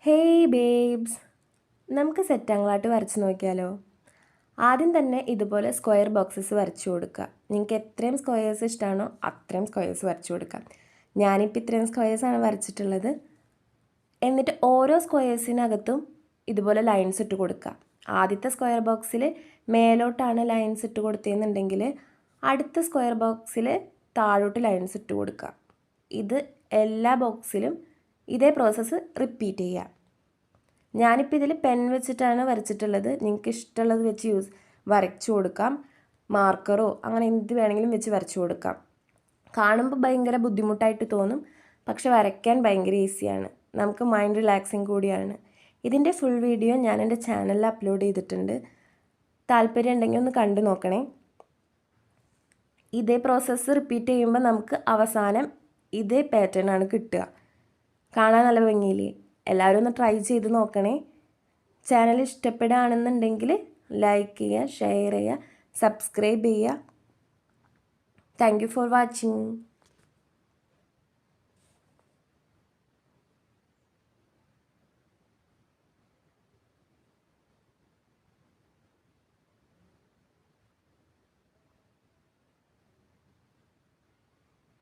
Hey babes, നമുക്ക് സെറ്റാങ്കിളായിട്ട് വരച്ച് നോക്കിയാലോ? ആദ്യം തന്നെ ഇതുപോലെ സ്ക്വയർ ബോക്സസ് വരച്ചു കൊടുക്കുക. നിങ്ങൾക്ക് എത്രയും സ്ക്വയേഴ്സ് ഇഷ്ടമാണോ അത്രയും സ്ക്വയേഴ്സ് വരച്ചു കൊടുക്കാം. ഞാനിപ്പോൾ ഇത്രയും സ്ക്വയേഴ്സാണ് വരച്ചിട്ടുള്ളത്. എന്നിട്ട് ഓരോ സ്ക്വയേഴ്സിനകത്തും ഇതുപോലെ ലൈൻസ് ഇട്ട് കൊടുക്കുക. ആദ്യത്തെ സ്ക്വയർ ബോക്സിൽ മേലോട്ടാണ് ലൈൻസ് ഇട്ട് കൊടുത്തതെന്നുണ്ടെങ്കിൽ അടുത്ത സ്ക്വയർ ബോക്സിൽ താഴോട്ട് ലൈൻസ് ഇട്ട് കൊടുക്കുക. ഇത് എല്ലാ ബോക്സിലും ഇതേ പ്രോസസ്സ് റിപ്പീറ്റ് ചെയ്യുക. ഞാനിപ്പോൾ ഇതിൽ പെൻ വെച്ചിട്ടാണ് വരച്ചിട്ടുള്ളത്. നിങ്ങൾക്ക് ഇഷ്ടമുള്ളത് വെച്ച് വരച്ചു കൊടുക്കാം. മാർക്കറോ അങ്ങനെ എന്ത് വേണമെങ്കിലും വെച്ച് വരച്ചു കൊടുക്കാം. കാണുമ്പോൾ ഭയങ്കര ബുദ്ധിമുട്ടായിട്ട് തോന്നും, പക്ഷെ വരയ്ക്കാൻ ഭയങ്കര ഈസിയാണ്. നമുക്ക് മൈൻഡ് റിലാക്സിങ് കൂടിയാണ്. ഇതിൻ്റെ ഫുൾ വീഡിയോ ഞാൻ എൻ്റെ ചാനലിൽ അപ്ലോഡ് ചെയ്തിട്ടുണ്ട്. താല്പര്യം ഉണ്ടെങ്കിൽ ഒന്ന് കണ്ടു നോക്കണേ. ഇതേ പ്രോസസ്സ് റിപ്പീറ്റ് ചെയ്യുമ്പോൾ നമുക്ക് അവസാനം ഇതേ പാറ്റേൺ ആണ് കിട്ടുക. കാണാൻ നല്ല ഭംഗിയില്ലേ? എല്ലാവരും ഒന്ന് ട്രൈ ചെയ്ത് നോക്കണേ. ചാനൽ ഇഷ്ടപ്പെടുകയാണെന്നുണ്ടെങ്കിൽ ലൈക്ക് ചെയ്യുക, ഷെയർ ചെയ്യുക, സബ്സ്ക്രൈബ് ചെയ്യുക. Thank you for watching.